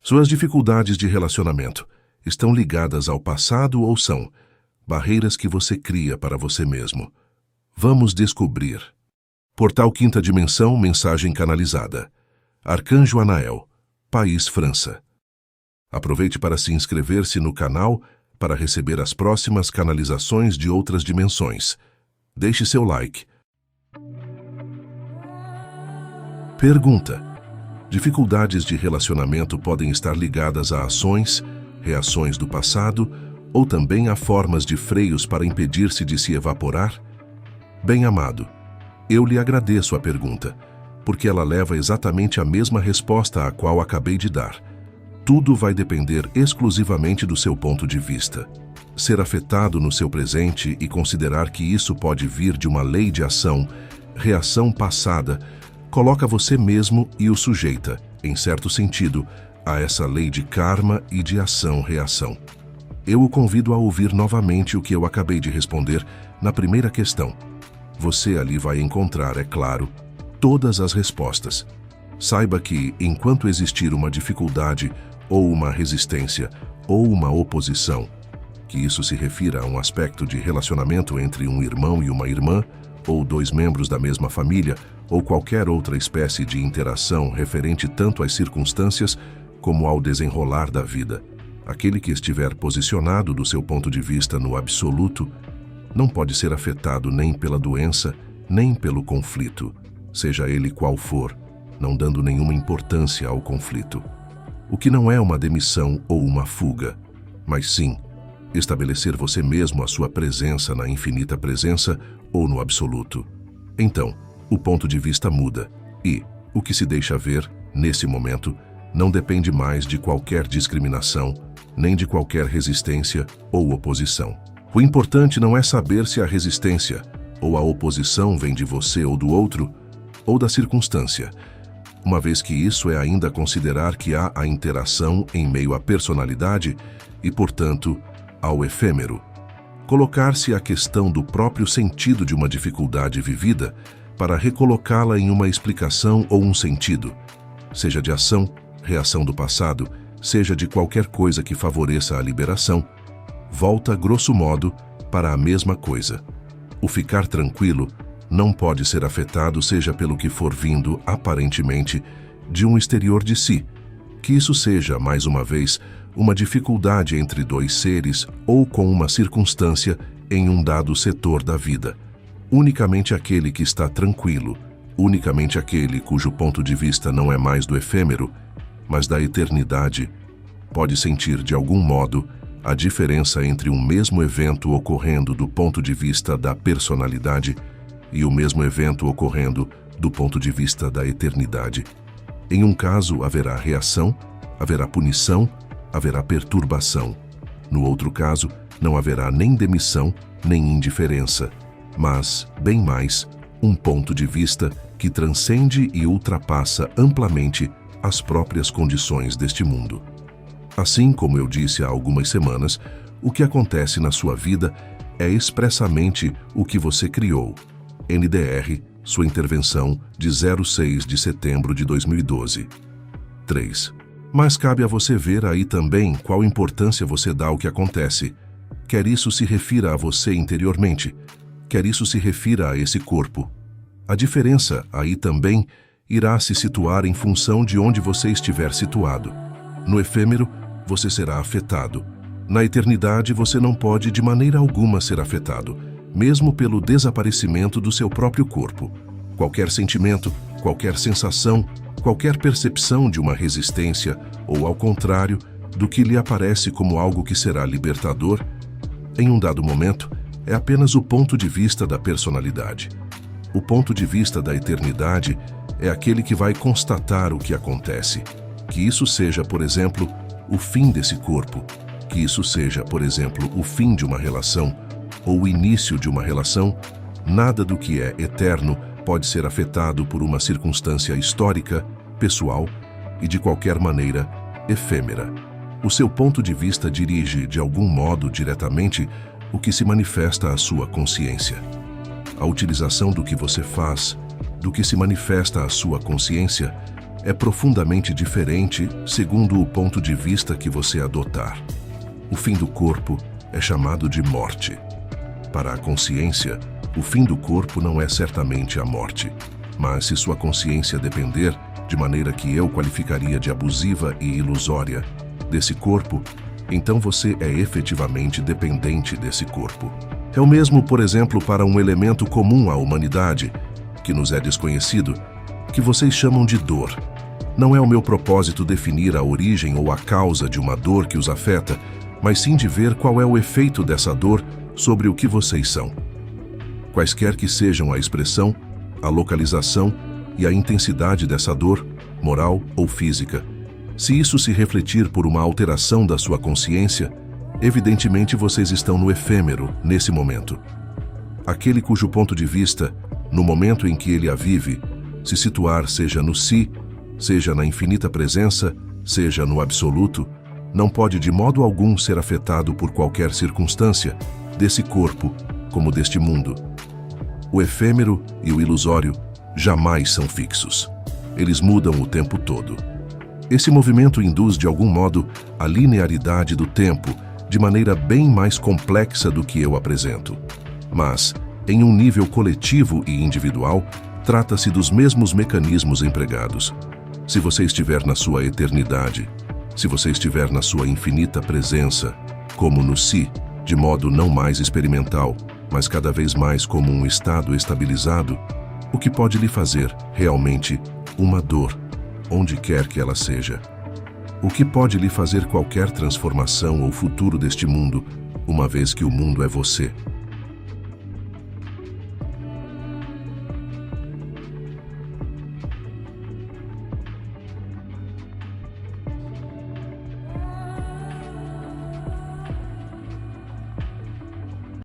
Suas dificuldades de relacionamento estão ligadas ao passado ou são barreiras que você cria para você mesmo? Vamos descobrir. Portal Quinta Dimensão, mensagem canalizada. Arcanjo Anael, País França. Aproveite para se inscrever-se no canal para receber as próximas canalizações de outras dimensões. Deixe seu like. Pergunta: dificuldades de relacionamento podem estar ligadas a ações, reações do passado ou também a formas de freios para impedir-se de se evaporar? Bem-amado, eu lhe agradeço a pergunta, porque ela leva exatamente a mesma resposta a qual acabei de dar. Tudo vai depender exclusivamente do seu ponto de vista. Ser afetado no seu presente e considerar que isso pode vir de uma lei de ação, reação passada, coloca você mesmo e o sujeita, em certo sentido, a essa lei de karma e de ação-reação. Eu o convido a ouvir novamente o que eu acabei de responder na primeira questão. Você ali vai encontrar, é claro, todas as respostas. Saiba que, enquanto existir uma dificuldade, ou uma resistência, ou uma oposição, que isso se refira a um aspecto de relacionamento entre um irmão e uma irmã, ou dois membros da mesma família, ou qualquer outra espécie de interação referente tanto às circunstâncias como ao desenrolar da vida. Aquele que estiver posicionado do seu ponto de vista no absoluto não pode ser afetado nem pela doença, nem pelo conflito, seja ele qual for, não dando nenhuma importância ao conflito. O que não é uma demissão ou uma fuga, mas sim estabelecer você mesmo a sua presença na infinita presença ou no absoluto. Então, o ponto de vista muda e o que se deixa ver, nesse momento, não depende mais de qualquer discriminação, nem de qualquer resistência ou oposição. O importante não é saber se a resistência ou a oposição vem de você ou do outro, ou da circunstância, uma vez que isso é ainda considerar que há a interação em meio à personalidade e, portanto, ao efêmero. Colocar-se a questão do próprio sentido de uma dificuldade vivida para recolocá-la em uma explicação ou um sentido, seja de ação, reação do passado, seja de qualquer coisa que favoreça a liberação, volta, grosso modo, para a mesma coisa. O ficar tranquilo não pode ser afetado, seja pelo que for vindo, aparentemente, de um exterior de si, que isso seja, mais uma vez, uma dificuldade entre dois seres ou com uma circunstância em um dado setor da vida. Unicamente aquele que está tranquilo, unicamente aquele cujo ponto de vista não é mais do efêmero, mas da eternidade, pode sentir de algum modo a diferença entre um mesmo evento ocorrendo do ponto de vista da personalidade e o mesmo evento ocorrendo do ponto de vista da eternidade. Em um caso haverá reação, haverá punição, haverá perturbação. No outro caso, não haverá nem demissão, nem indiferença, mas, bem mais, um ponto de vista que transcende e ultrapassa amplamente as próprias condições deste mundo. Assim como eu disse há algumas semanas, o que acontece na sua vida é expressamente o que você criou. NDR, sua intervenção de 06 de setembro de 2012. 3. Mas cabe a você ver aí também qual importância você dá ao que acontece. Quer isso se refira a você interiormente, quer isso se refira a esse corpo. A diferença aí também irá se situar em função de onde você estiver situado. No efêmero, você será afetado. Na eternidade, você não pode de maneira alguma ser afetado, mesmo pelo desaparecimento do seu próprio corpo. Qualquer sentimento, qualquer sensação, qualquer percepção de uma resistência, ou ao contrário, do que lhe aparece como algo que será libertador, em um dado momento, é apenas o ponto de vista da personalidade. O ponto de vista da eternidade é aquele que vai constatar o que acontece. Que isso seja, por exemplo, o fim desse corpo, que isso seja, por exemplo, o fim de uma relação, ou o início de uma relação, nada do que é eterno pode ser afetado por uma circunstância histórica, pessoal e, de qualquer maneira, efêmera. O seu ponto de vista dirige, de algum modo, diretamente, o que se manifesta à sua consciência. A utilização do que você faz, do que se manifesta à sua consciência, é profundamente diferente segundo o ponto de vista que você adotar. O fim do corpo é chamado de morte. Para a consciência, o fim do corpo não é certamente a morte, mas se sua consciência depender, de maneira que eu qualificaria de abusiva e ilusória, desse corpo, então você é efetivamente dependente desse corpo. É o mesmo, por exemplo, para um elemento comum à humanidade, que nos é desconhecido, que vocês chamam de dor. Não é o meu propósito definir a origem ou a causa de uma dor que os afeta, mas sim de ver qual é o efeito dessa dor sobre o que vocês são. Quaisquer que sejam a expressão, a localização e a intensidade dessa dor, moral ou física, se isso se refletir por uma alteração da sua consciência, evidentemente vocês estão no efêmero nesse momento. Aquele cujo ponto de vista, no momento em que ele a vive, se situar seja no si, seja na infinita presença, seja no absoluto, não pode de modo algum ser afetado por qualquer circunstância, desse corpo como deste mundo. O efêmero e o ilusório jamais são fixos. Eles mudam o tempo todo. Esse movimento induz de algum modo a linearidade do tempo de maneira bem mais complexa do que eu apresento. Mas, em um nível coletivo e individual, trata-se dos mesmos mecanismos empregados. Se você estiver na sua eternidade, se você estiver na sua infinita presença, como no si, de modo não mais experimental, mas cada vez mais como um estado estabilizado, o que pode lhe fazer, realmente, uma dor, onde quer que ela seja? O que pode lhe fazer qualquer transformação ou futuro deste mundo, uma vez que o mundo é você?